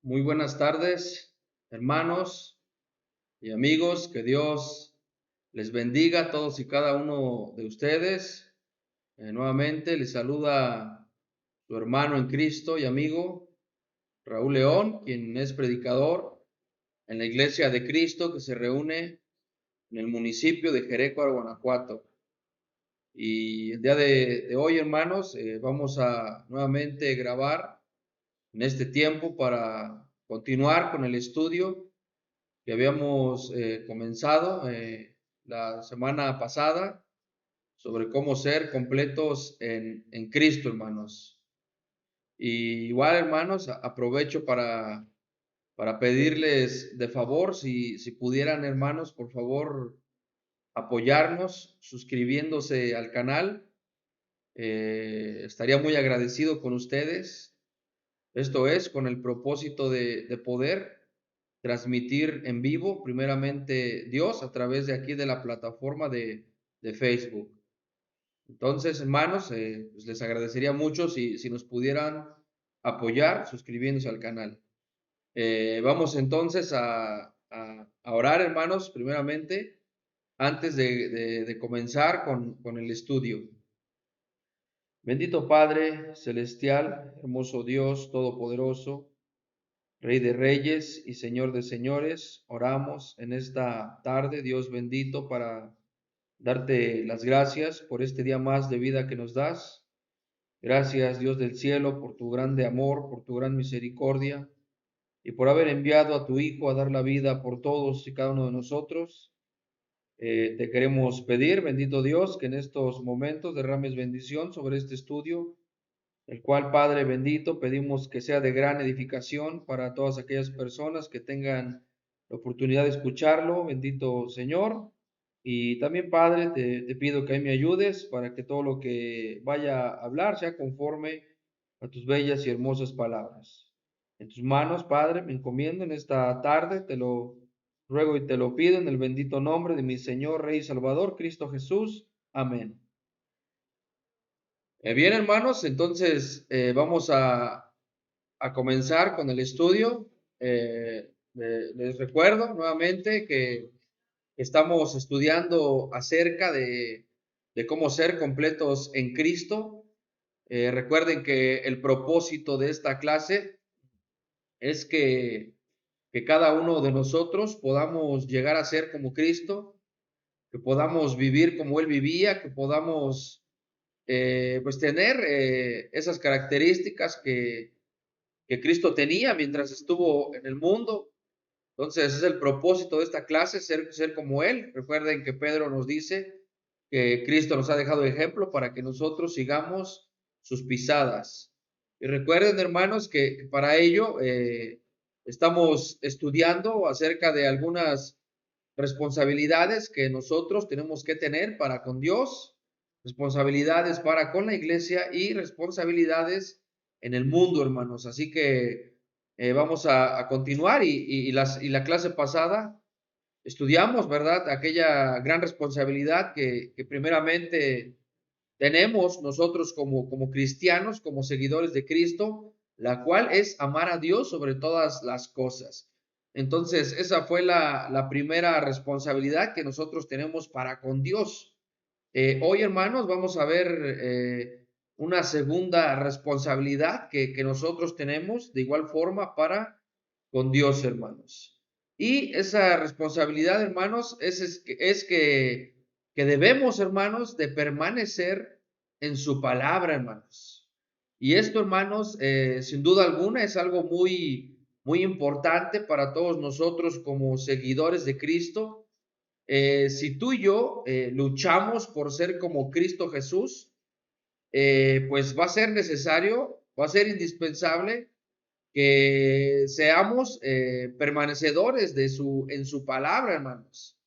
Muy buenas tardes, hermanos y amigos. Que Dios les bendiga a todos y cada uno de ustedes. Nuevamente les saluda su hermano en Cristo y amigo Raúl León, quien es predicador en la Iglesia de Cristo que se reúne en el municipio de Jerecuaro, Guanajuato. Y el día de hoy, hermanos, vamos a nuevamente grabar en este tiempo para continuar con el estudio que habíamos comenzado la semana pasada sobre cómo ser completos en Cristo, hermanos. Y igual, hermanos, aprovecho para pedirles de favor, si pudieran, hermanos, por favor, apoyarnos suscribiéndose al canal. Estaría muy agradecido con ustedes. Esto es con el propósito de poder transmitir en vivo, primeramente Dios, a través de aquí de la plataforma de Facebook. Entonces, hermanos, pues les agradecería mucho si nos pudieran apoyar suscribiéndose al canal. Vamos entonces a orar, hermanos, primeramente, antes de comenzar con el estudio. Bendito Padre celestial, hermoso Dios todopoderoso, Rey de reyes y Señor de señores, oramos en esta tarde, Dios bendito, para darte las gracias por este día más de vida que nos das. Gracias, Dios del cielo, por tu grande amor, por tu gran misericordia y por haber enviado a tu Hijo a dar la vida por todos y cada uno de nosotros. Te queremos pedir, bendito Dios, que en estos momentos derrames bendición sobre este estudio, el cual, Padre bendito, pedimos que sea de gran edificación para todas aquellas personas que tengan la oportunidad de escucharlo, bendito Señor. Y también, Padre, te pido que ahí me ayudes para que todo lo que vaya a hablar sea conforme a tus bellas y hermosas palabras. En tus manos, Padre, me encomiendo en esta tarde, te lo ruego y te lo pido en el bendito nombre de mi Señor, Rey y Salvador, Cristo Jesús. Amén. Bien, hermanos, entonces vamos a comenzar con el estudio. Les recuerdo nuevamente que estamos estudiando acerca de cómo ser completos en Cristo. Recuerden que el propósito de esta clase es que cada uno de nosotros podamos llegar a ser como Cristo, que podamos vivir como Él vivía, que podamos pues tener esas características que Cristo tenía mientras estuvo en el mundo. Entonces, es el propósito de esta clase, ser como Él. Recuerden que Pedro nos dice que Cristo nos ha dejado ejemplo para que nosotros sigamos sus pisadas. Y recuerden, hermanos, que para ello estamos estudiando acerca de algunas responsabilidades que nosotros tenemos que tener para con Dios, responsabilidades para con la iglesia y responsabilidades en el mundo, hermanos. Así que vamos a continuar y la clase pasada estudiamos, ¿verdad? Aquella gran responsabilidad que primeramente tenemos nosotros como cristianos, como seguidores de Cristo, la cual es amar a Dios sobre todas las cosas. Entonces, esa fue la primera responsabilidad que nosotros tenemos para con Dios. Hoy, hermanos, vamos a ver una segunda responsabilidad que nosotros tenemos de igual forma para con Dios, hermanos. Y esa responsabilidad, hermanos, que debemos, hermanos, de permanecer en su palabra, hermanos. Y esto, hermanos, sin duda alguna es algo muy importante para todos nosotros como seguidores de Cristo. Si tú y yo luchamos por ser como Cristo Jesús, pues va a ser necesario, va a ser indispensable que seamos permanecedores en su palabra, hermanos.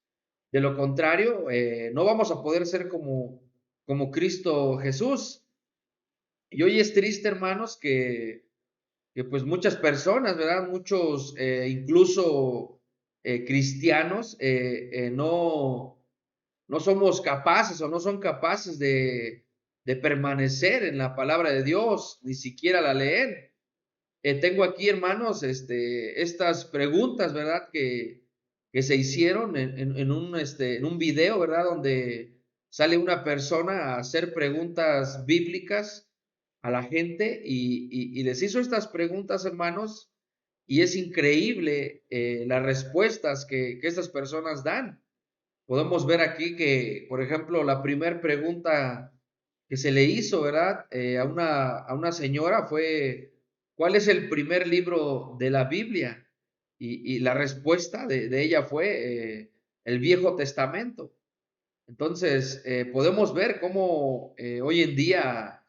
De lo contrario, no vamos a poder ser como Cristo Jesús. Y hoy es triste, hermanos, que pues muchas personas, ¿verdad? Muchos, incluso cristianos, no somos capaces o no son capaces de permanecer en la palabra de Dios, ni siquiera la leen. tengo aquí, hermanos, estas preguntas, ¿verdad? Que se hicieron en un video, ¿verdad? Donde sale una persona a hacer preguntas bíblicas a la gente y les hizo estas preguntas, hermanos, y es increíble las respuestas que estas personas dan. Podemos ver aquí que, por ejemplo, la primera pregunta que se le hizo, ¿verdad? A una señora fue, ¿cuál es el primer libro de la Biblia? Y la respuesta de ella fue el Viejo Testamento. Entonces, podemos ver cómo hoy en día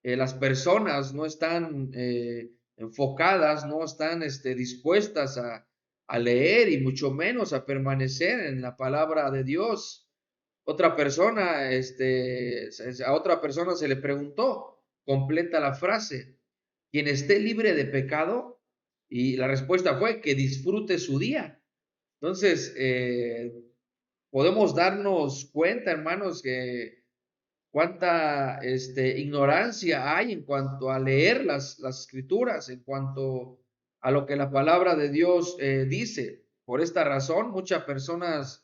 las personas no están enfocadas, no están dispuestas a leer y mucho menos a permanecer en la palabra de Dios. Otra persona, a otra persona se le preguntó, completa la frase, quien esté libre de pecado, y la respuesta fue que disfrute su día. Entonces, podemos darnos cuenta, hermanos, que cuánta ignorancia hay en cuanto a leer las escrituras, en cuanto a lo que la palabra de Dios dice. Por esta razón, muchas personas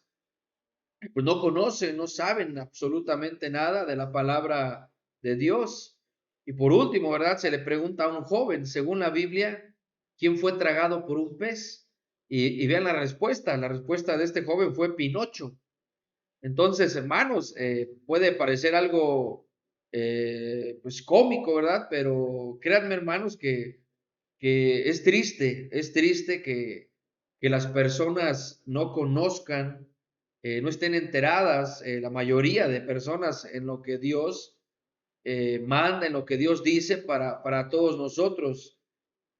pues no conocen, no saben absolutamente nada de la palabra de Dios. Y por último, ¿verdad? Se le pregunta a un joven, según la Biblia, ¿quién fue tragado por un pez? Y vean la respuesta de este joven fue Pinocho. Entonces, hermanos, puede parecer algo pues cómico, ¿verdad? Pero créanme, hermanos, que es triste que las personas no conozcan, no estén enteradas, la mayoría de personas en lo que Dios manda, en lo que Dios dice para todos nosotros.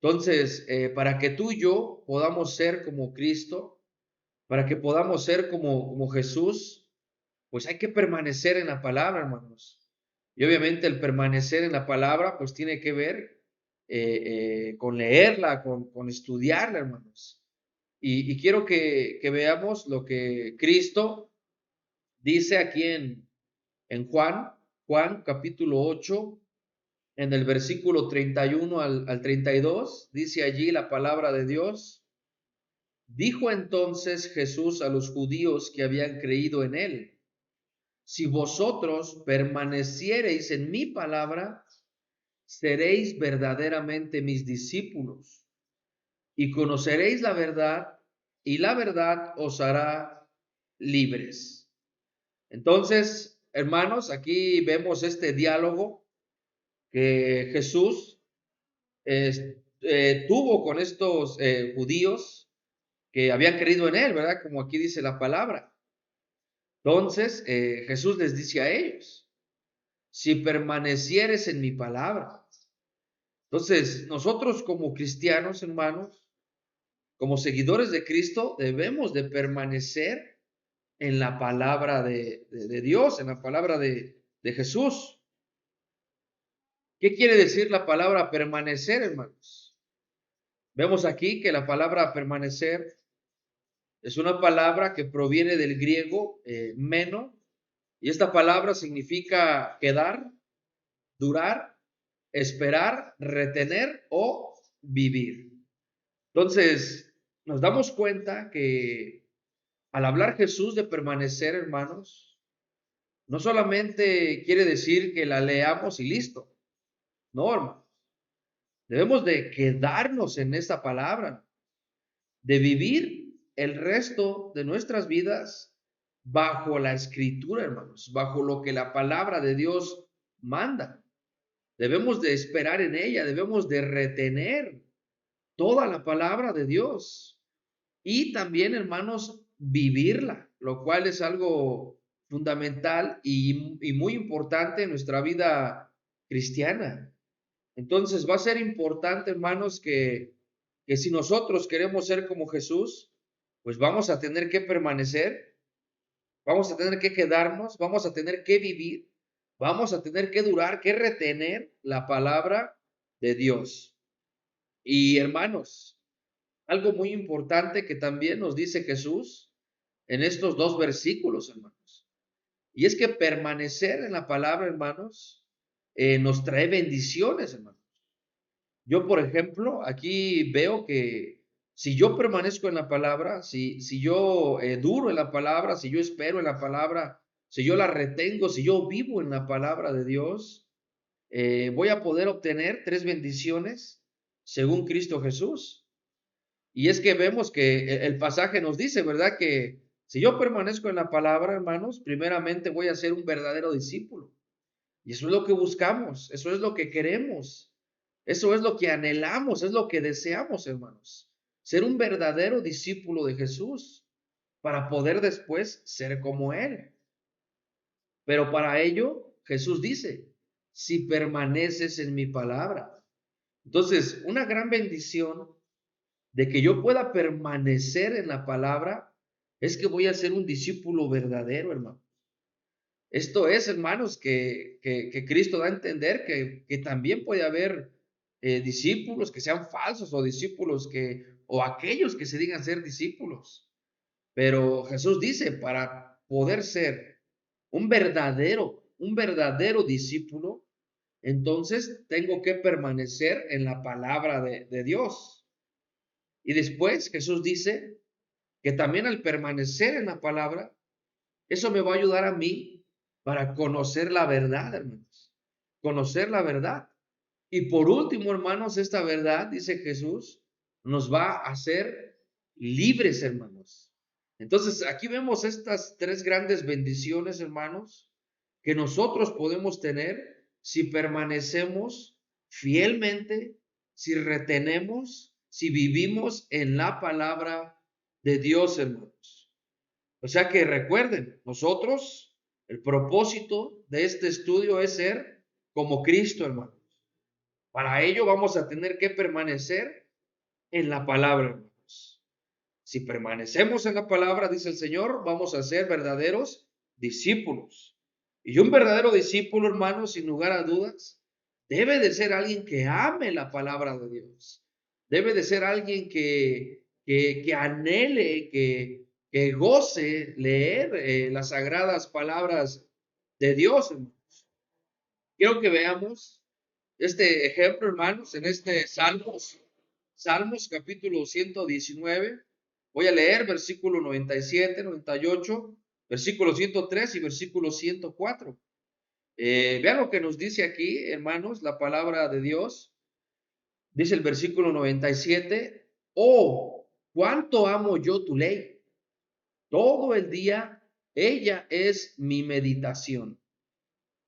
Entonces, para que tú y yo podamos ser como Cristo, para que podamos ser como Jesús, pues hay que permanecer en la palabra, hermanos. Y obviamente el permanecer en la palabra, pues tiene que ver con leerla, con estudiarla, hermanos. Y quiero que veamos lo que Cristo dice aquí en Juan capítulo 8 en el versículo 31 al 32, dice allí la palabra de Dios. Dijo entonces Jesús a los judíos que habían creído en él: si vosotros permaneciereis en mi palabra, seréis verdaderamente mis discípulos y conoceréis la verdad, y la verdad os hará libres. Entonces, hermanos, aquí vemos este diálogo que Jesús tuvo con estos judíos que habían creído en él, ¿verdad? Como aquí dice la palabra. Entonces, Jesús les dice a ellos: si permanecieres en mi palabra. Entonces, nosotros como cristianos, hermanos, como seguidores de Cristo, debemos de permanecer en la palabra de Dios, en la palabra de Jesús. ¿Qué quiere decir la palabra permanecer, hermanos? Vemos aquí que la palabra permanecer es una palabra que proviene del griego meno, y esta palabra significa quedar, durar, esperar, retener o vivir. Entonces, nos damos cuenta que al hablar Jesús de permanecer, hermanos, no solamente quiere decir que la leamos y listo. No, hermanos. Debemos de quedarnos en esta palabra, de vivir el resto de nuestras vidas bajo la escritura, hermanos, bajo lo que la palabra de Dios manda. Debemos de esperar en ella, debemos de retener toda la palabra de Dios y también, hermanos, vivirla, lo cual es algo fundamental y muy importante en nuestra vida cristiana. Entonces va a ser importante, hermanos, que si nosotros queremos ser como Jesús, pues vamos a tener que permanecer, vamos a tener que quedarnos, vamos a tener que vivir, vamos a tener que durar, que retener la palabra de Dios. Y hermanos, algo muy importante que también nos dice Jesús en estos dos versículos, hermanos, y es que permanecer en la palabra, hermanos, nos trae bendiciones, hermanos. Yo, por ejemplo, aquí veo que si yo permanezco en la palabra, si yo duro en la palabra, si yo espero en la palabra, si yo la retengo, si yo vivo en la palabra de Dios, voy a poder obtener tres bendiciones según Cristo Jesús. Y es que vemos que el pasaje nos dice, ¿verdad? Que si yo permanezco en la palabra, hermanos, primeramente voy a ser un verdadero discípulo. Y eso es lo que buscamos, eso es lo que queremos, eso es lo que anhelamos, es lo que deseamos, hermanos. Ser un verdadero discípulo de Jesús para poder después ser como Él. Pero para ello, Jesús dice, si permaneces en mi palabra. Entonces, una gran bendición de que yo pueda permanecer en la palabra es que voy a ser un discípulo verdadero, hermano. Esto es, hermanos, que Cristo da a entender que también puede haber discípulos que sean falsos o discípulos o aquellos que se digan ser discípulos. Pero Jesús dice, para poder ser un verdadero discípulo, entonces tengo que permanecer en la palabra de Dios. Y después Jesús dice que también al permanecer en la palabra, eso me va a ayudar a mí para conocer la verdad, hermanos. Conocer la verdad. Y por último, hermanos, esta verdad, dice Jesús, nos va a hacer libres, hermanos. Entonces, aquí vemos estas tres grandes bendiciones, hermanos, que nosotros podemos tener si permanecemos fielmente, si retenemos, si vivimos en la palabra de Dios, hermanos. O sea que recuerden, nosotros, el propósito de este estudio es ser como Cristo, hermanos. Para ello vamos a tener que permanecer en la palabra, hermanos. Si permanecemos en la palabra, dice el Señor, vamos a ser verdaderos discípulos. Y un verdadero discípulo, hermanos, sin lugar a dudas, debe de ser alguien que ame la palabra de Dios. Debe de ser alguien que anhele, que goce leer las sagradas palabras de Dios, hermanos. Quiero que veamos este ejemplo, hermanos, en este Salmos capítulo 119. Voy a leer versículo 97, 98, versículo 103 y versículo 104. Vean lo que nos dice aquí, hermanos, la palabra de Dios. Dice el versículo 97, oh, cuánto amo yo tu ley. Todo el día ella es mi meditación.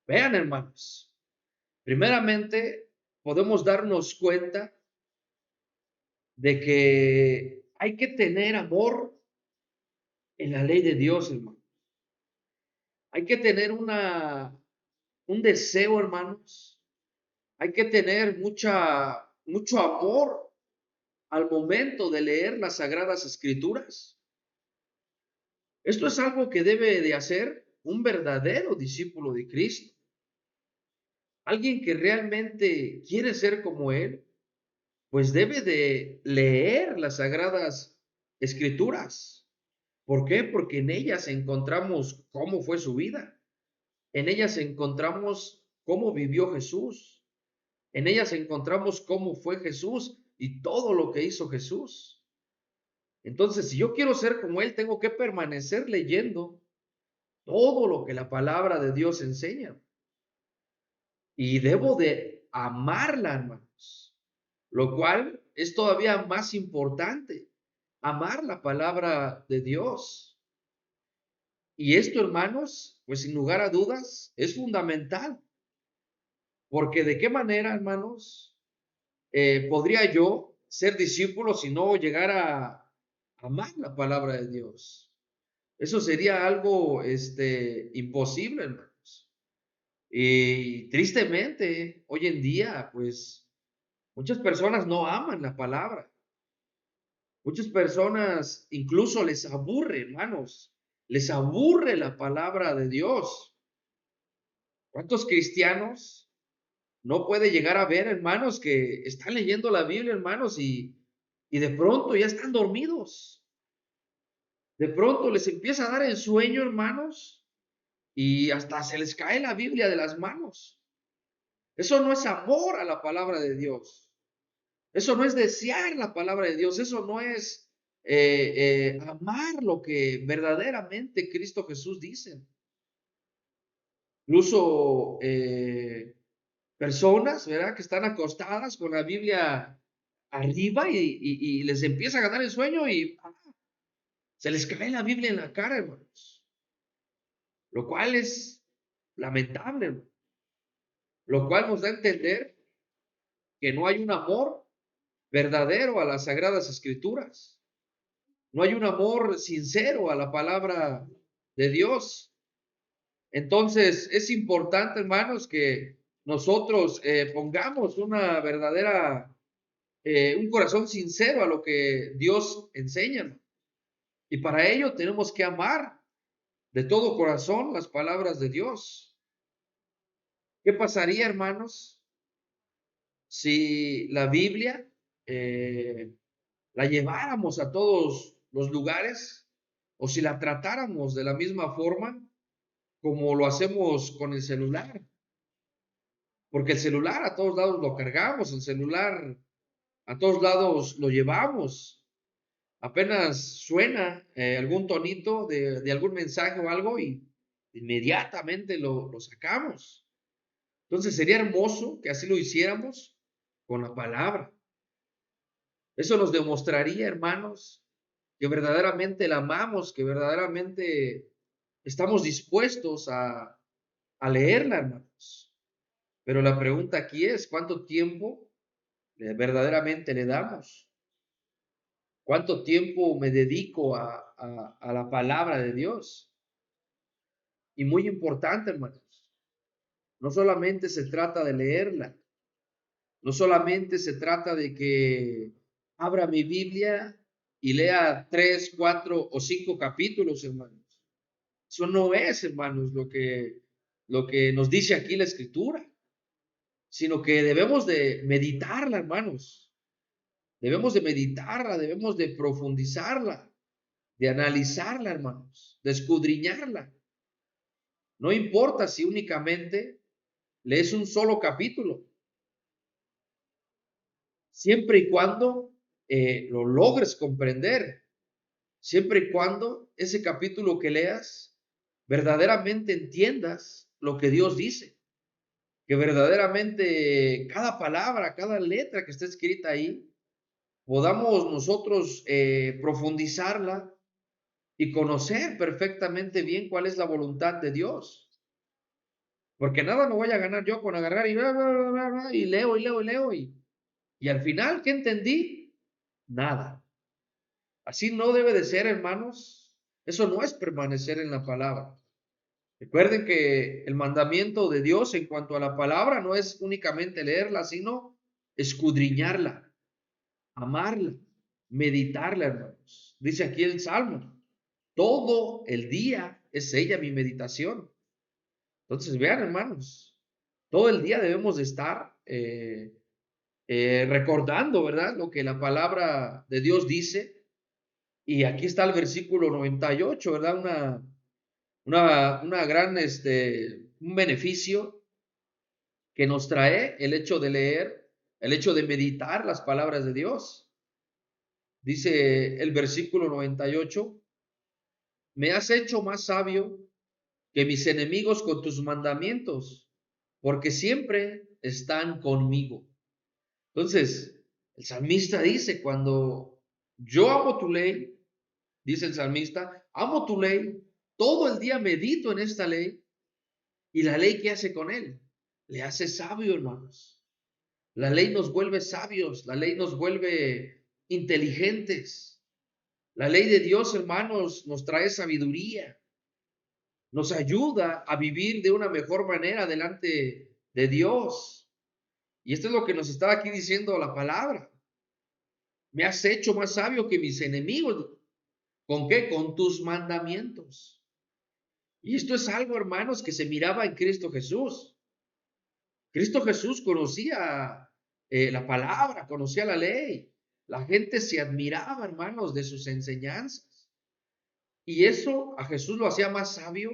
Vean, hermanos, primeramente podemos darnos cuenta de que hay que tener amor en la ley de Dios, hermano. Hay que tener un deseo, hermanos. Hay que tener mucho amor al momento de leer las Sagradas Escrituras. Esto es algo que debe de hacer un verdadero discípulo de Cristo. Alguien que realmente quiere ser como Él, pues debe de leer las Sagradas Escrituras. ¿Por qué? Porque en ellas encontramos cómo fue su vida. En ellas encontramos cómo vivió Jesús. En ellas encontramos cómo fue Jesús y todo lo que hizo Jesús. Entonces, si yo quiero ser como Él, tengo que permanecer leyendo todo lo que la palabra de Dios enseña. Y debo de amarla, hermanos. Lo cual es todavía más importante. Amar la palabra de Dios. Y esto, hermanos, pues sin lugar a dudas, es fundamental. Porque de qué manera, hermanos, podría yo ser discípulo si no llegara a amar la palabra de Dios. Eso sería algo, imposible, hermanos. Y tristemente, hoy en día, pues, muchas personas no aman la palabra. Muchas personas incluso les aburre, hermanos. Les aburre la palabra de Dios. ¿Cuántos cristianos no puede llegar a ver, hermanos, que están leyendo la Biblia, hermanos, y de pronto ya están dormidos? De pronto les empieza a dar el sueño, hermanos, y hasta se les cae la Biblia de las manos. Eso no es amor a la palabra de Dios. Eso no es desear la palabra de Dios. Eso no es amar lo que verdaderamente Cristo Jesús dice. Incluso personas, ¿verdad? Que están acostadas con la Biblia arriba y les empieza a ganar el sueño y se les cae la Biblia en la cara, hermanos. Lo cual es lamentable, hermano. Lo cual nos da a entender que no hay un amor verdadero a las sagradas escrituras. No hay un amor sincero a la palabra de Dios. Entonces, es importante, hermanos, que nosotros pongamos una verdadera, un corazón sincero a lo que Dios enseña. Y para ello tenemos que amar de todo corazón las palabras de Dios. ¿Qué pasaría, hermanos, si la Biblia la lleváramos a todos los lugares o si la tratáramos de la misma forma como lo hacemos con el celular? Porque el celular a todos lados lo cargamos, el celular a todos lados lo llevamos. Apenas suena algún tonito de algún mensaje o algo y inmediatamente lo sacamos. Entonces sería hermoso que así lo hiciéramos con la palabra. Eso nos demostraría, hermanos, que verdaderamente la amamos, que verdaderamente estamos dispuestos a leerla, hermanos. Pero la pregunta aquí es, ¿cuánto tiempo verdaderamente le damos? ¿Cuánto tiempo me dedico a la palabra de Dios? Y muy importante, hermanos, no solamente se trata de leerla, no solamente se trata de que abra mi Biblia y lea 3, 4 o 5 capítulos, hermanos. Eso no es, hermanos, lo que nos dice aquí la Escritura, sino que debemos de meditarla, hermanos. Debemos de meditarla, debemos de profundizarla, de analizarla, hermanos, de escudriñarla. No importa si únicamente lees un solo capítulo, siempre y cuando lo logres comprender, siempre y cuando ese capítulo que leas verdaderamente entiendas lo que Dios dice, que verdaderamente cada palabra, cada letra que está escrita ahí, podamos nosotros profundizarla y conocer perfectamente bien cuál es la voluntad de Dios. Porque nada me voy a ganar yo con agarrar y, bla, bla, bla, bla, bla, y leo y leo y leo y al final, ¿qué entendí? Nada. Así no debe de ser, hermanos. Eso no es permanecer en la palabra. Recuerden que el mandamiento de Dios en cuanto a la palabra no es únicamente leerla, sino escudriñarla, amarla, meditarla, hermanos. Dice aquí el Salmo, todo el día es ella mi meditación. Entonces, vean, hermanos, todo el día debemos de estar recordando, ¿verdad? Lo que la palabra de Dios dice. Y aquí está el versículo 98, ¿verdad? Una gran, un beneficio que nos trae el hecho de leer, el hecho de meditar las palabras de Dios. Dice el versículo 98, me has hecho más sabio que mis enemigos con tus mandamientos, porque siempre están conmigo. Entonces, el salmista dice, cuando yo amo tu ley, dice el salmista, amo tu ley, todo el día medito en esta ley, y la ley, ¿qué hace con él? Le hace sabio, hermanos. La ley nos vuelve sabios, la ley nos vuelve inteligentes. La ley de Dios, hermanos, nos trae sabiduría, nos ayuda a vivir de una mejor manera delante de Dios. Y esto es lo que nos está aquí diciendo la palabra. Me has hecho más sabio que mis enemigos. ¿Con qué? Con tus mandamientos. Y esto es algo, hermanos, que se miraba en Cristo Jesús. Cristo Jesús conocía la palabra, conocía la ley. La gente se admiraba, hermanos, de sus enseñanzas. Y eso a Jesús lo hacía más sabio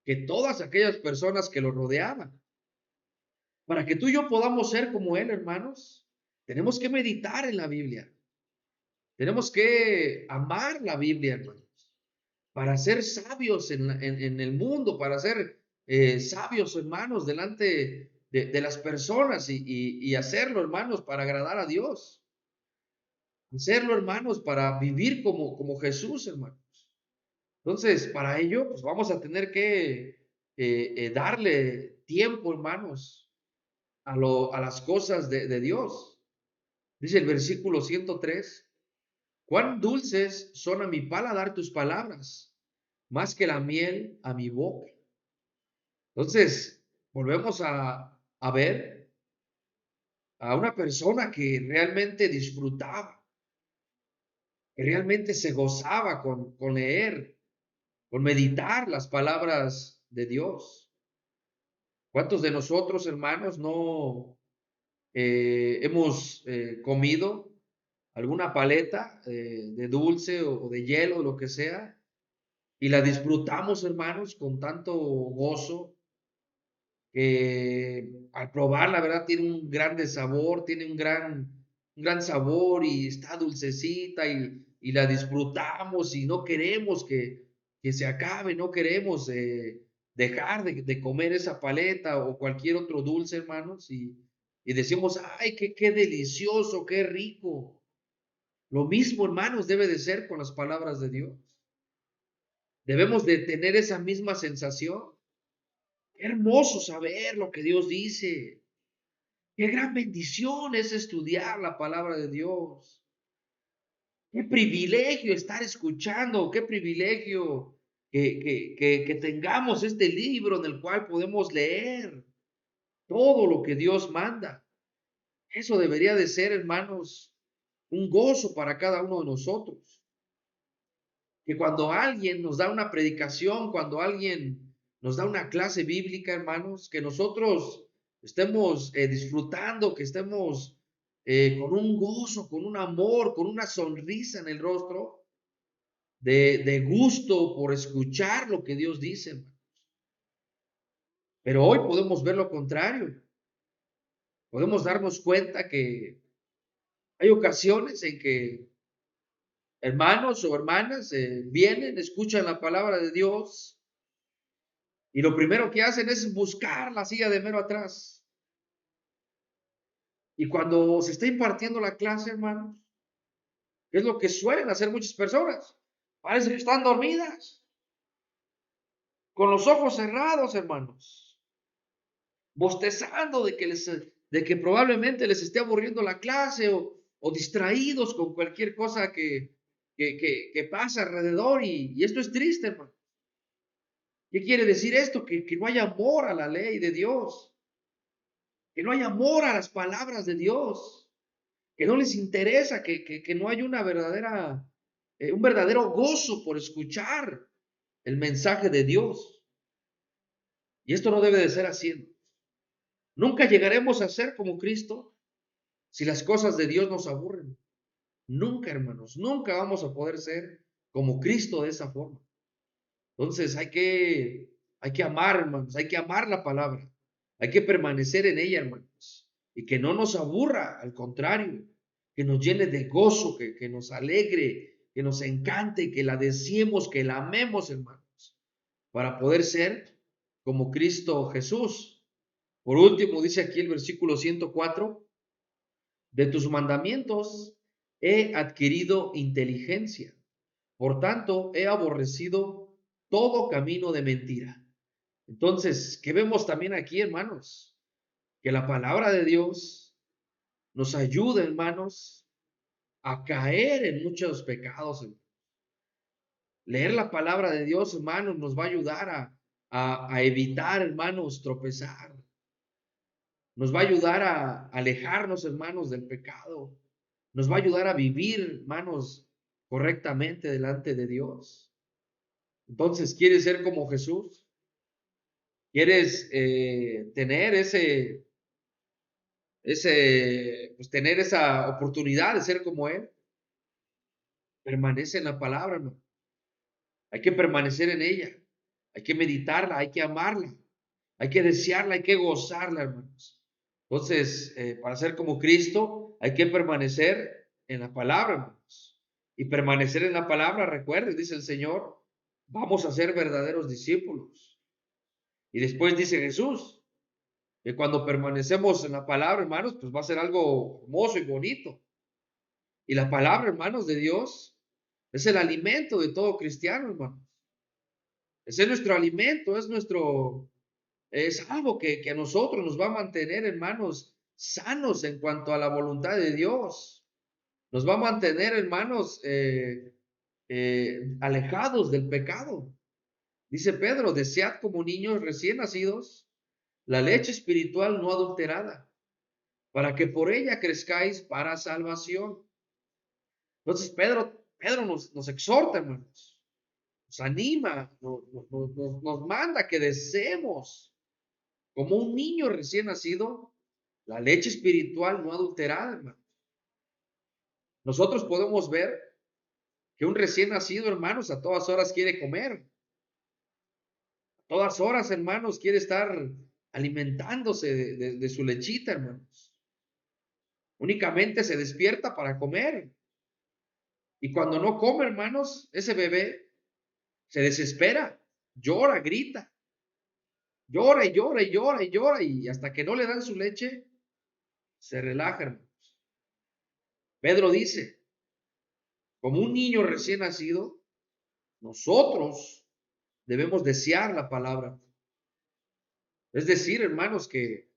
que todas aquellas personas que lo rodeaban. Para que tú y yo podamos ser como Él, hermanos, Tenemos que meditar en la Biblia. Tenemos que amar la Biblia, hermanos, para ser sabios en el mundo, para ser sabios, hermanos, delante de las personas y hacerlo, hermanos, para agradar a Dios. Hacerlo, hermanos, para vivir como Jesús, hermanos. Entonces, para ello, pues vamos a tener que darle tiempo, hermanos, a las cosas de Dios. Dice el versículo 103. Cuán dulces son a mi paladar tus palabras, más que la miel a mi boca. Entonces, volvemos a ver a una persona que realmente disfrutaba, que realmente se gozaba con leer, con meditar las palabras de Dios. ¿Cuántos de nosotros, hermanos, no hemos comido alguna paleta de dulce o de hielo o lo que sea? Y la disfrutamos, hermanos, con tanto gozo que al probar, la verdad, tiene un grande sabor, tiene un gran sabor y está dulcecita y la disfrutamos y no queremos que se acabe, no queremos dejar de comer esa paleta o cualquier otro dulce, hermanos, y decimos, ay, qué delicioso, qué rico. Lo mismo, hermanos, debe de ser con las palabras de Dios. Debemos de tener esa misma sensación. Qué hermoso saber lo que Dios dice. Qué gran bendición es estudiar la palabra de Dios. Qué privilegio estar escuchando, qué privilegio que tengamos este libro en el cual podemos leer todo lo que Dios manda. Eso debería de ser, hermanos, un gozo para cada uno de nosotros. Que cuando alguien nos da una predicación, cuando alguien nos da una clase bíblica, hermanos, que nosotros estemos disfrutando, que estemos con un gozo, con un amor, con una sonrisa en el rostro, de gusto por escuchar lo que Dios dice, hermanos. Pero hoy podemos ver lo contrario. Podemos darnos cuenta que hay ocasiones en que hermanos o hermanas vienen, escuchan la palabra de Dios. Y lo primero que hacen es buscar la silla de mero atrás. Y cuando se está impartiendo la clase, hermanos, ¿qué es lo que suelen hacer muchas personas? Parece que están dormidas, con los ojos cerrados, hermanos, bostezando de que probablemente les esté aburriendo la clase o distraídos con cualquier cosa que pasa alrededor. Y esto es triste, hermano. ¿Qué quiere decir esto? Que no hay amor a la ley de Dios, que no hay amor a las palabras de Dios, que no les interesa, que no hay una verdadera, un verdadero gozo por escuchar el mensaje de Dios. Y esto no debe de ser así. Nunca llegaremos a ser como Cristo si las cosas de Dios nos aburren. Nunca, hermanos, nunca vamos a poder ser como Cristo de esa forma. Entonces hay que amar, hermanos, hay que amar la palabra, hay que permanecer en ella, hermanos, y que no nos aburra, al contrario, que nos llene de gozo, que nos alegre, que nos encante, que la deseemos, que la amemos, hermanos, para poder ser como Cristo Jesús. Por último, dice aquí el versículo 104, de tus mandamientos he adquirido inteligencia, por tanto he aborrecido todo camino de mentira. Entonces, ¿qué vemos también aquí, hermanos? Que la palabra de Dios nos ayuda, hermanos, a caer en muchos pecados. Leer la palabra de Dios, hermanos, nos va a ayudar a evitar, hermanos, tropezar. Nos va a ayudar a alejarnos, hermanos, del pecado. Nos va a ayudar a vivir, hermanos, correctamente delante de Dios. Entonces, ¿quieres ser como Jesús? ¿Quieres tener pues tener esa oportunidad de ser como Él? Permanece en la palabra, ¿no? Hay que permanecer en ella. Hay que meditarla, hay que amarla, hay que desearla, hay que gozarla, hermanos. Entonces, para ser como Cristo, Hay que permanecer en la palabra, hermanos. Y permanecer en la palabra, recuerden, dice el Señor, vamos a ser verdaderos discípulos. Y después dice Jesús, que cuando permanecemos en la palabra, hermanos, pues va a ser algo hermoso y bonito. Y la palabra, hermanos, de Dios es el alimento de todo cristiano, hermanos. Ese es nuestro alimento, es algo que a nosotros nos va a mantener, hermanos, sanos en cuanto a la voluntad de Dios. Nos va a mantener, hermanos, alejados del pecado. Dice Pedro, desead como niños recién nacidos la leche espiritual no adulterada, para que por ella crezcáis para salvación. Entonces Pedro nos exhorta, hermanos, nos anima, nos manda que deseemos como un niño recién nacido la leche espiritual no adulterada, hermanos. Nosotros podemos ver que un recién nacido, hermanos, a todas horas quiere comer. A todas horas, hermanos, quiere estar alimentándose de su lechita, hermanos. Únicamente se despierta para comer. Y cuando no come, hermanos, ese bebé se desespera, llora, grita, llora y llora y llora y llora y hasta que no le dan su leche, se relaja, hermanos. Pedro dice, como un niño recién nacido, nosotros debemos desear la palabra. Es decir, hermanos, que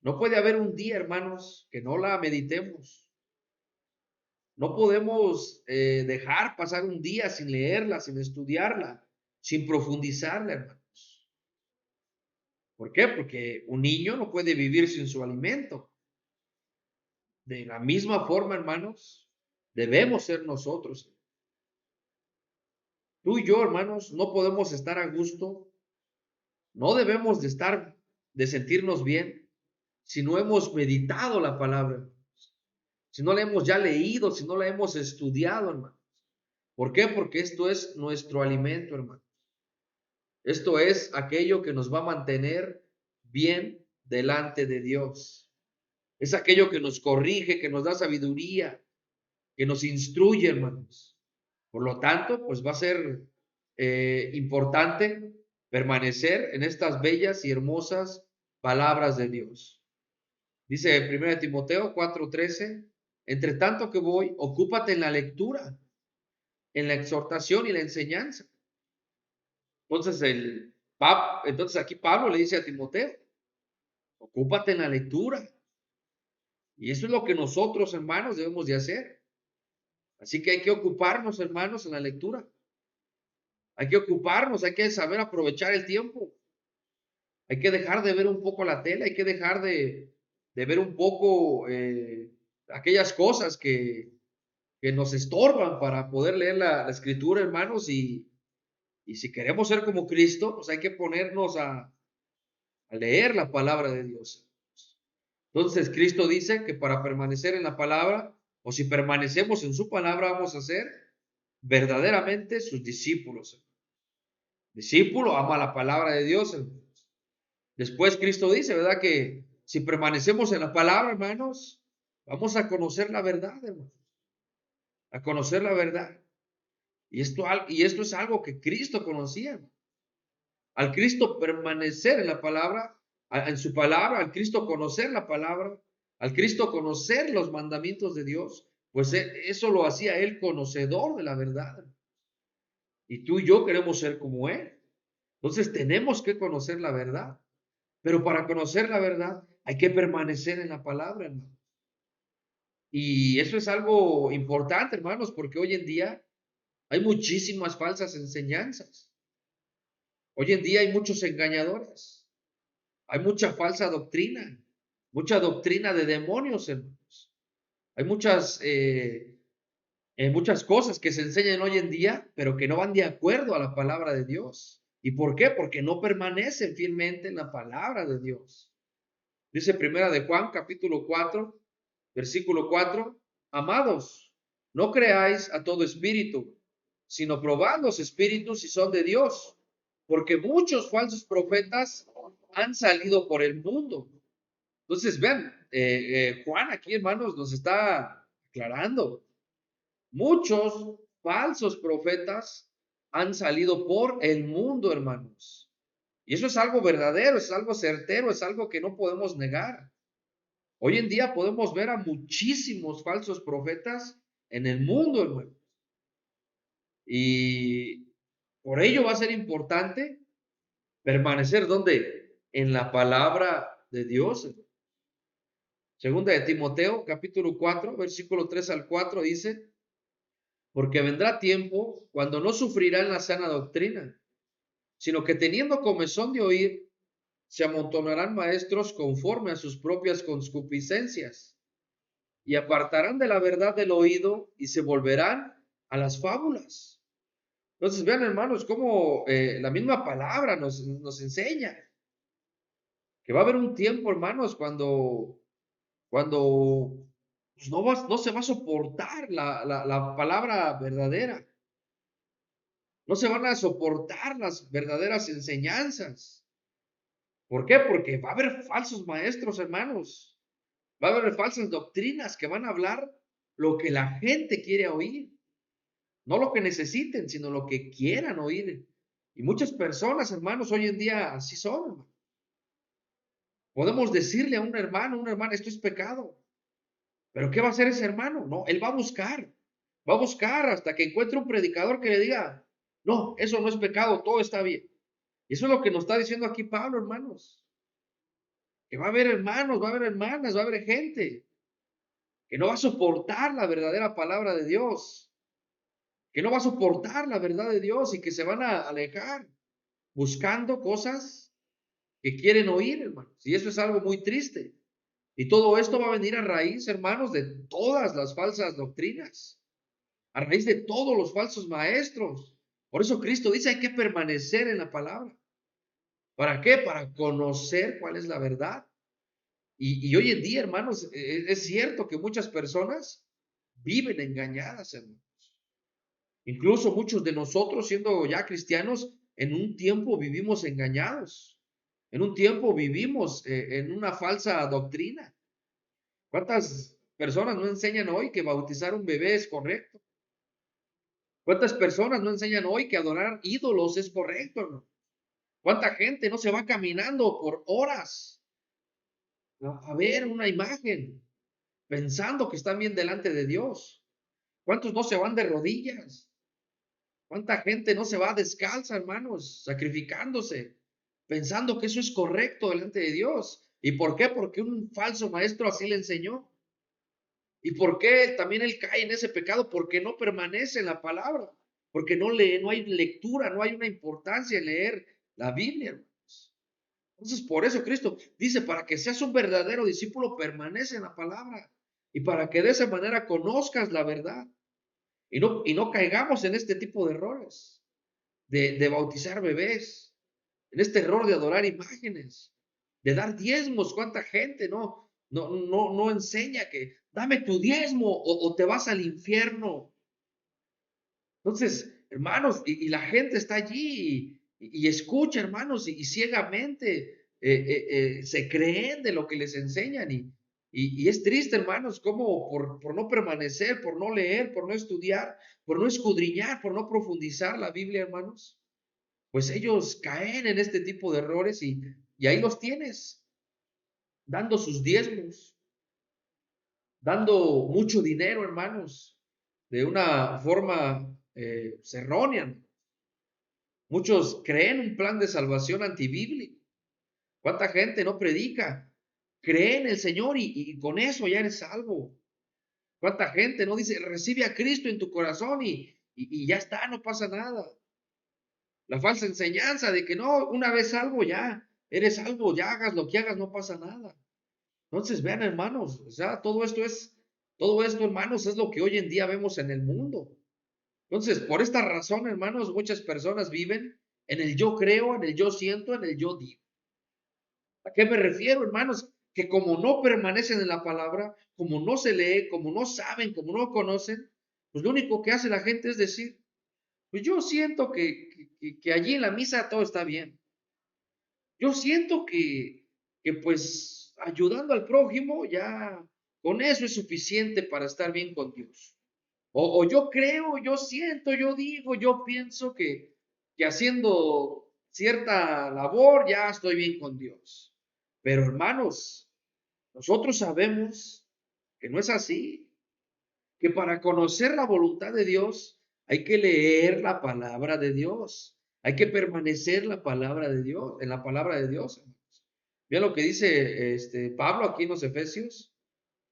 no puede haber un día, hermanos, que no la meditemos. No podemos dejar pasar un día sin leerla, sin estudiarla, sin profundizarla, hermanos. ¿Por qué? Porque un niño no puede vivir sin su alimento. De la misma forma, hermanos, debemos ser nosotros. Tú y yo, hermanos, no podemos estar a gusto, no debemos de sentirnos bien, si no hemos meditado la palabra, si no la hemos ya leído, si no la hemos estudiado, hermanos. ¿Por qué? Porque esto es nuestro alimento, hermanos. Esto es aquello que nos va a mantener bien delante de Dios. Es aquello que nos corrige, que nos da sabiduría, que nos instruye, hermanos. Por lo tanto, pues va a ser importante permanecer en estas bellas y hermosas palabras de Dios. Dice 1 Timoteo 4:13, entre tanto que voy, ocúpate en la lectura, en la exhortación y la enseñanza. Entonces aquí Pablo le dice a Timoteo, ocúpate en la lectura. Y eso es lo que nosotros, hermanos, debemos de hacer. Así que hay que ocuparnos, hermanos, en la lectura. Hay que ocuparnos, hay que saber aprovechar el tiempo. Hay que dejar de ver un poco la tele, hay que dejar de ver un poco aquellas cosas que nos estorban para poder leer la escritura, hermanos, y si queremos ser como Cristo, pues hay que ponernos a leer la palabra de Dios. Entonces, Cristo dice que para permanecer en la palabra, o si permanecemos en su palabra, vamos a ser verdaderamente sus discípulos. Discípulo ama la palabra de Dios, hermanos. Después Cristo dice, ¿verdad? Que si permanecemos en la palabra, hermanos, vamos a conocer la verdad, hermanos. A conocer la verdad. Y esto es algo que Cristo conocía. Al Cristo permanecer en la palabra, en su palabra, al Cristo conocer la palabra, al Cristo conocer los mandamientos de Dios, pues eso lo hacía él conocedor de la verdad. Y tú y yo queremos ser como él. Entonces tenemos que conocer la verdad. Pero para conocer la verdad hay que permanecer en la palabra, hermano. Y eso es algo importante, hermanos, porque hoy en día hay muchísimas falsas enseñanzas. Hoy en día hay muchos engañadores. Hay mucha falsa doctrina, mucha doctrina de demonios, hermanos. Hay muchas cosas que se enseñan hoy en día, pero que no van de acuerdo a la palabra de Dios. ¿Y por qué? Porque no permanecen fielmente en la palabra de Dios. Dice Primera de Juan, capítulo 4, versículo 4, amados, no creáis a todo espíritu, sino probad los espíritus si son de Dios, porque muchos falsos profetas han salido por el mundo. Entonces, vean, Juan aquí, hermanos, nos está aclarando. Muchos falsos profetas han salido por el mundo, hermanos. Y eso es algo verdadero, es algo certero, es algo que no podemos negar. Hoy en día podemos ver a muchísimos falsos profetas en el mundo, hermanos. Y por ello va a ser importante permanecer donde en la palabra de Dios. Segunda de Timoteo, capítulo 4, versículo 3 al 4 dice, porque vendrá tiempo cuando no sufrirán la sana doctrina, sino que teniendo comezón de oír, se amontonarán maestros conforme a sus propias concupiscencias, y apartarán de la verdad del oído y se volverán a las fábulas. Entonces, vean, hermanos, cómo la misma palabra nos enseña que va a haber un tiempo, hermanos, cuando pues, no se va a soportar la palabra verdadera. No se van a soportar las verdaderas enseñanzas. ¿Por qué? Porque va a haber falsos maestros, hermanos. Va a haber falsas doctrinas que van a hablar lo que la gente quiere oír. No lo que necesiten, sino lo que quieran oír. Y muchas personas, hermanos, hoy en día así son, hermano. Podemos decirle a un hermano, una hermana, esto es pecado. Pero ¿qué va a hacer ese hermano? No, él va a buscar. Va a buscar hasta que encuentre un predicador que le diga, no, eso no es pecado, todo está bien. Y eso es lo que nos está diciendo aquí Pablo, hermanos. Que va a haber hermanos, va a haber hermanas, va a haber gente que no va a soportar la verdadera palabra de Dios, que no va a soportar la verdad de Dios y que se van a alejar buscando cosas que quieren oír, hermanos. Y eso es algo muy triste. Y todo esto va a venir a raíz, hermanos, de todas las falsas doctrinas, a raíz de todos los falsos maestros. Por eso Cristo dice, hay que permanecer en la palabra. ¿Para qué? Para conocer cuál es la verdad. Y hoy en día, hermanos, es cierto que muchas personas viven engañadas, hermanos. Incluso muchos de nosotros, siendo ya cristianos, en un tiempo vivimos engañados. En un tiempo vivimos en una falsa doctrina. ¿Cuántas personas no enseñan hoy que bautizar un bebé es correcto? ¿Cuántas personas no enseñan hoy que adorar ídolos es correcto, hermano? ¿Cuánta gente no se va caminando por horas a ver una imagen pensando que están bien delante de Dios? ¿Cuántos no se van de rodillas? ¿Cuánta gente no se va descalza, hermanos, sacrificándose, pensando que eso es correcto delante de Dios? ¿Y por qué? Porque un falso maestro así le enseñó. ¿Y por qué también él cae en ese pecado? Porque no permanece en la palabra, porque no lee, no hay lectura, no hay una importancia en leer la Biblia, hermanos. Entonces, por eso Cristo dice, para que seas un verdadero discípulo, permanece en la palabra. Y para que de esa manera conozcas la verdad. Y no caigamos en este tipo de errores, de bautizar bebés, en este error de adorar imágenes, de dar diezmos. ¿Cuánta gente no enseña que dame tu diezmo o te vas al infierno? Entonces, hermanos, y la gente está allí y escucha, hermanos, y ciegamente se creen de lo que les enseñan. Y es triste, hermanos, como por no permanecer, por no leer, por no estudiar, por no escudriñar, por no profundizar la Biblia, hermanos, pues ellos caen en este tipo de errores y ahí los tienes, dando sus diezmos, dando mucho dinero, hermanos, de una forma errónea. Muchos creen un plan de salvación antibíblico. ¿Cuánta gente no predica? Cree en el Señor y con eso ya eres salvo. ¿Cuánta gente no dice, recibe a Cristo en tu corazón y ya está, no pasa nada? La falsa enseñanza de que no, una vez salvo ya, eres salvo, ya hagas lo que hagas, no pasa nada. Entonces, vean, hermanos, o sea, todo esto, hermanos, es lo que hoy en día vemos en el mundo. Entonces, por esta razón, hermanos, muchas personas viven en el yo creo, en el yo siento, en el yo digo. ¿A qué me refiero, hermanos? Que como no permanecen en la palabra, como no se lee, como no saben, como no conocen, pues lo único que hace la gente es decir, pues yo siento que allí en la misa todo está bien. Yo siento que pues ayudando al prójimo, ya con eso es suficiente para estar bien con Dios. O yo creo, yo siento, yo digo, yo pienso que haciendo cierta labor ya estoy bien con Dios. Pero hermanos, nosotros sabemos que no es así, que para conocer la voluntad de Dios hay que leer la palabra de Dios, hay que permanecer la palabra de Dios, en la palabra de Dios, hermanos. Vean lo que dice Pablo aquí en los Efesios,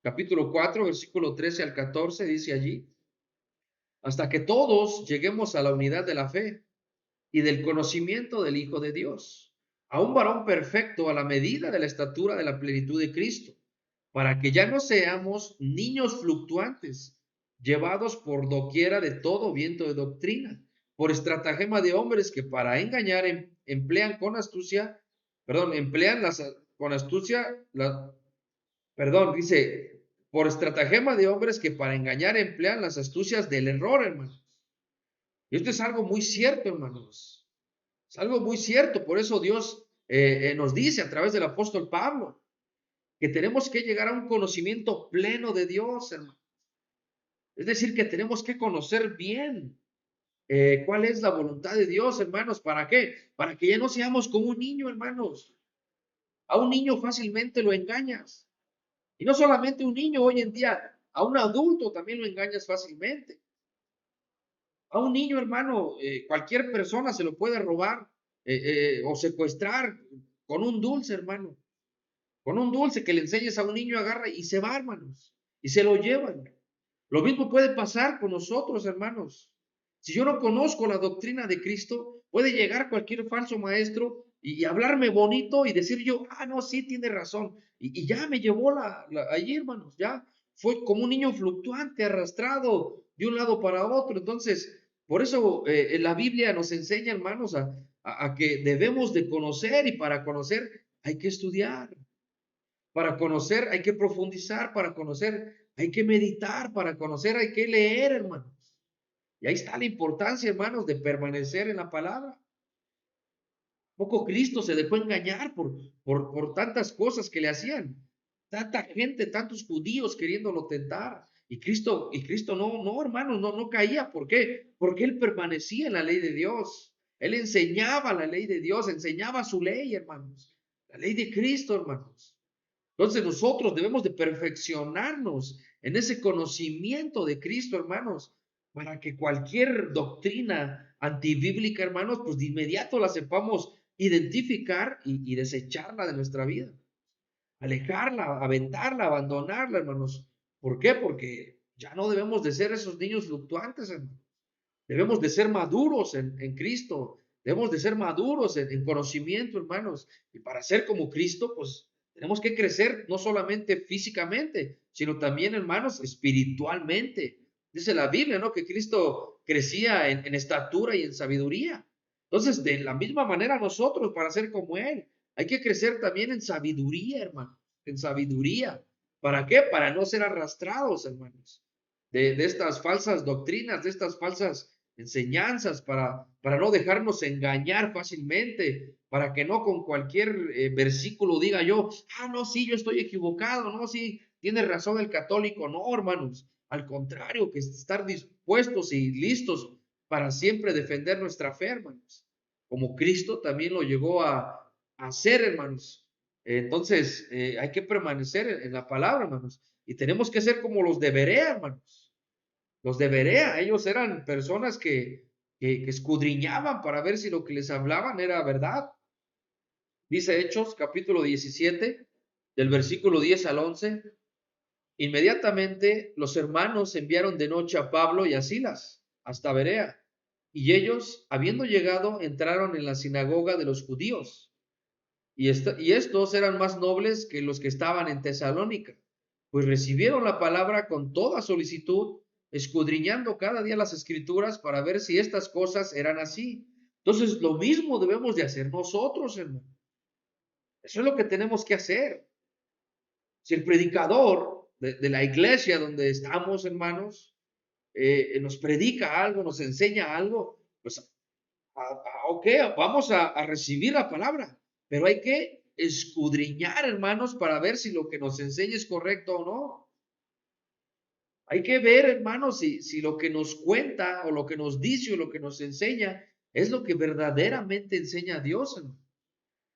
capítulo 4, versículo 13 al 14, dice allí, hasta que todos lleguemos a la unidad de la fe y del conocimiento del Hijo de Dios, a un varón perfecto a la medida de la estatura de la plenitud de Cristo, para que ya no seamos niños fluctuantes, llevados por doquiera de todo viento de doctrina, por estratagema de hombres que para engañar emplean con astucia, emplean con astucia, dice, por estratagema de hombres que para engañar emplean las astucias del error, hermanos. Y esto es algo muy cierto, hermanos. Es algo muy cierto. Por eso Dios nos dice a través del apóstol Pablo que tenemos que llegar a un conocimiento pleno de Dios, hermanos. Es decir, que tenemos que conocer bien cuál es la voluntad de Dios, hermanos. ¿Para qué? Para que ya no seamos como un niño, hermanos. A un niño fácilmente lo engañas. Y no solamente un niño hoy en día, a un adulto también lo engañas fácilmente. A un niño, hermano, cualquier persona se lo puede robar o secuestrar con un dulce, hermano. Con un dulce que le enseñes a un niño, agarra y se va, hermanos. Y se lo llevan. Lo mismo puede pasar con nosotros, hermanos. Si yo no conozco la doctrina de Cristo, puede llegar cualquier falso maestro y hablarme bonito y decir yo, no, sí, tiene razón. Y ya me llevó allí, hermanos, ya fue como un niño fluctuante, arrastrado de un lado para otro. Entonces, por eso la Biblia nos enseña, hermanos, a que debemos de conocer y para conocer hay que estudiar. Para conocer hay que profundizar, para conocer hay que meditar, para conocer hay que leer, hermanos. Y ahí está la importancia, hermanos, de permanecer en la palabra. Poco Cristo se dejó engañar por tantas cosas que le hacían. Tanta gente, tantos judíos queriéndolo tentar. Y Cristo no, hermanos, no caía. ¿Por qué? Porque él permanecía en la ley de Dios. Él enseñaba la ley de Dios, enseñaba su ley, hermanos. La ley de Cristo, hermanos. Entonces nosotros debemos de perfeccionarnos en ese conocimiento de Cristo, hermanos, para que cualquier doctrina antibíblica, hermanos, pues de inmediato la sepamos identificar y desecharla de nuestra vida, alejarla, aventarla, abandonarla, hermanos. ¿Por qué? Porque ya no debemos de ser esos niños fluctuantes, hermanos. Debemos de ser maduros en Cristo, debemos de ser maduros en conocimiento, hermanos. Y para ser como Cristo, pues tenemos que crecer no solamente físicamente, sino también, hermanos, espiritualmente. Dice la Biblia, ¿no? Que Cristo crecía en estatura y en sabiduría. Entonces, de la misma manera nosotros, para ser como Él, hay que crecer también en sabiduría, hermano, en sabiduría. ¿Para qué? Para no ser arrastrados, hermanos, de estas falsas doctrinas, de estas falsas enseñanzas, para no dejarnos engañar fácilmente, para que no con cualquier versículo diga yo, no, sí, yo estoy equivocado, no, sí, tiene razón el católico, no, hermanos, al contrario, que estar dispuestos y listos para siempre defender nuestra fe, hermanos, como Cristo también lo llegó a hacer, hermanos. Entonces, hay que permanecer en la palabra, hermanos, y tenemos que ser como los de Berea, hermanos. Los de Berea, ellos eran personas que escudriñaban para ver si lo que les hablaban era verdad. Dice Hechos, capítulo 17, del versículo 10 al 11. Inmediatamente los hermanos enviaron de noche a Pablo y a Silas hasta Berea, y ellos, habiendo llegado, entraron en la sinagoga de los judíos. Y estos eran más nobles que los que estaban en Tesalónica, pues recibieron la palabra con toda solicitud, escudriñando cada día las escrituras para ver si estas cosas eran así. Entonces, lo mismo debemos de hacer nosotros, hermano. Eso es lo que tenemos que hacer. Si el predicador de la iglesia donde estamos, hermanos, nos predica algo, nos enseña algo, pues, ok, vamos a recibir la palabra, pero hay que escudriñar, hermanos, para ver si lo que nos enseña es correcto o no. Hay que ver, hermanos, si lo que nos cuenta o lo que nos dice o lo que nos enseña es lo que verdaderamente enseña Dios, hermano.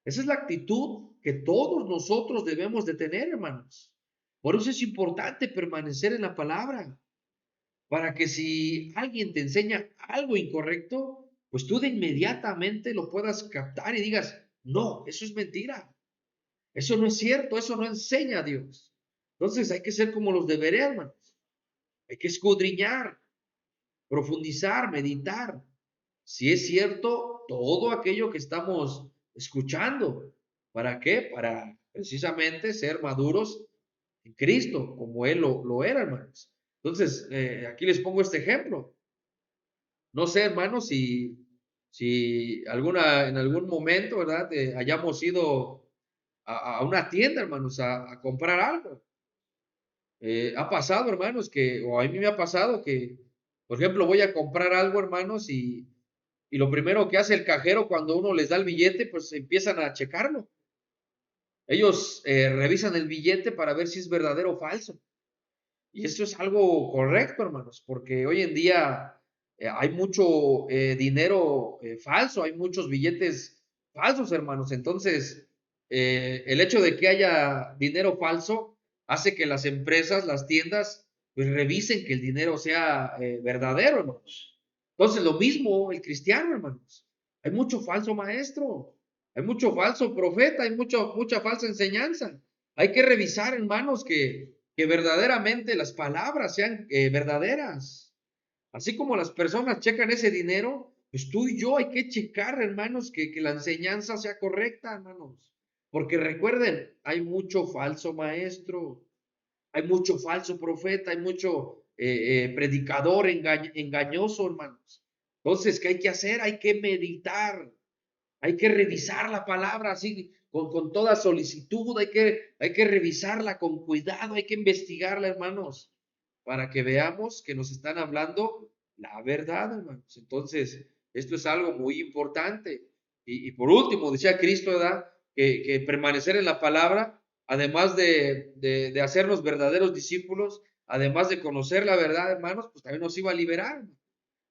Esa es la actitud que todos nosotros debemos de tener, hermanos. Por eso es importante permanecer en la palabra, para que si alguien te enseña algo incorrecto, pues tú de inmediatamente lo puedas captar y digas, no, eso es mentira, eso no es cierto, eso no enseña a Dios. Entonces hay que ser como los deberes, hermanos. Hay que escudriñar, profundizar, meditar. Si es cierto todo aquello que estamos escuchando. ¿Para qué? Para precisamente ser maduros en Cristo, como Él lo era, hermanos. Entonces, aquí les pongo este ejemplo. No sé, hermanos, si en algún momento, ¿verdad? Hayamos ido a una tienda, hermanos, a comprar algo. Ha pasado, hermanos, o a mí me ha pasado que, por ejemplo, voy a comprar algo, hermanos, y lo primero que hace el cajero cuando uno les da el billete, pues empiezan a checarlo. Ellos revisan el billete para ver si es verdadero o falso. Y eso es algo correcto, hermanos, porque hoy en día hay mucho dinero falso, hay muchos billetes falsos, hermanos. Entonces, el hecho de que haya dinero falso hace que las empresas, las tiendas, pues revisen que el dinero sea verdadero, hermanos. Entonces, lo mismo el cristiano, hermanos. Hay mucho falso maestro, hay mucho falso profeta, hay mucha falsa enseñanza. Hay que revisar, hermanos, que verdaderamente las palabras sean verdaderas. Así como las personas checan ese dinero, pues tú y yo hay que checar, hermanos, que la enseñanza sea correcta, hermanos. Porque recuerden, hay mucho falso maestro, hay mucho falso profeta, hay mucho predicador engañoso, hermanos. Entonces, ¿qué hay que hacer? Hay que meditar, hay que revisar la palabra así con toda solicitud, hay que revisarla con cuidado, hay que investigarla, hermanos, para que veamos que nos están hablando la verdad, hermanos. Entonces, esto es algo muy importante. Y por último, decía Cristo, ¿verdad? Que permanecer en la palabra, además de hacernos verdaderos discípulos, además de conocer la verdad, hermanos, pues también nos iba a liberar.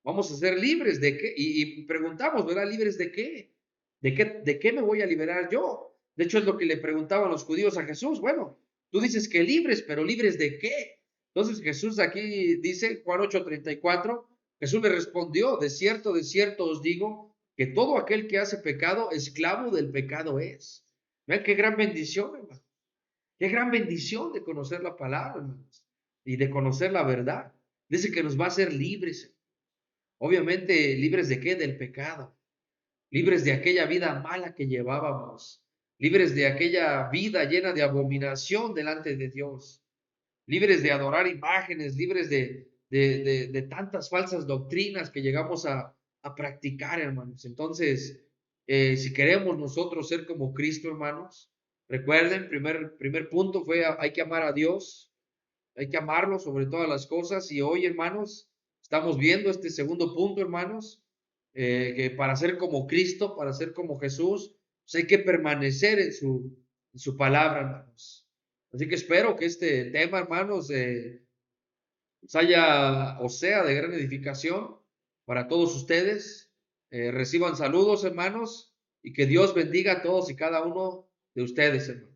Vamos a ser libres de qué. Y preguntamos, ¿verdad? ¿Libres de qué? ¿De qué me voy a liberar yo? De hecho, es lo que le preguntaban los judíos a Jesús. Bueno, tú dices que libres, pero ¿libres de qué? Entonces Jesús aquí dice, Juan 8:34, Jesús le respondió, de cierto os digo, que todo aquel que hace pecado, esclavo del pecado es. Vean qué gran bendición, hermano. Qué gran bendición de conocer la palabra, hermanos, y de conocer la verdad. Dice que nos va a hacer libres. Obviamente, libres de qué? Del pecado, libres de aquella vida mala que llevábamos, libres de aquella vida llena de abominación delante de Dios, libres de adorar imágenes, libres de tantas falsas doctrinas que llegamos a practicar, hermanos. Entonces, si queremos nosotros ser como Cristo, hermanos, recuerden, primer punto fue hay que amar a Dios, hay que amarlo sobre todas las cosas. Y hoy, hermanos, estamos viendo este segundo punto, hermanos, que para ser como Cristo, para ser como Jesús, pues hay que permanecer en su palabra, hermanos. Así que espero que este tema, hermanos, sea de gran edificación para todos ustedes. Reciban saludos, hermanos, y que Dios bendiga a todos y cada uno de ustedes, hermanos.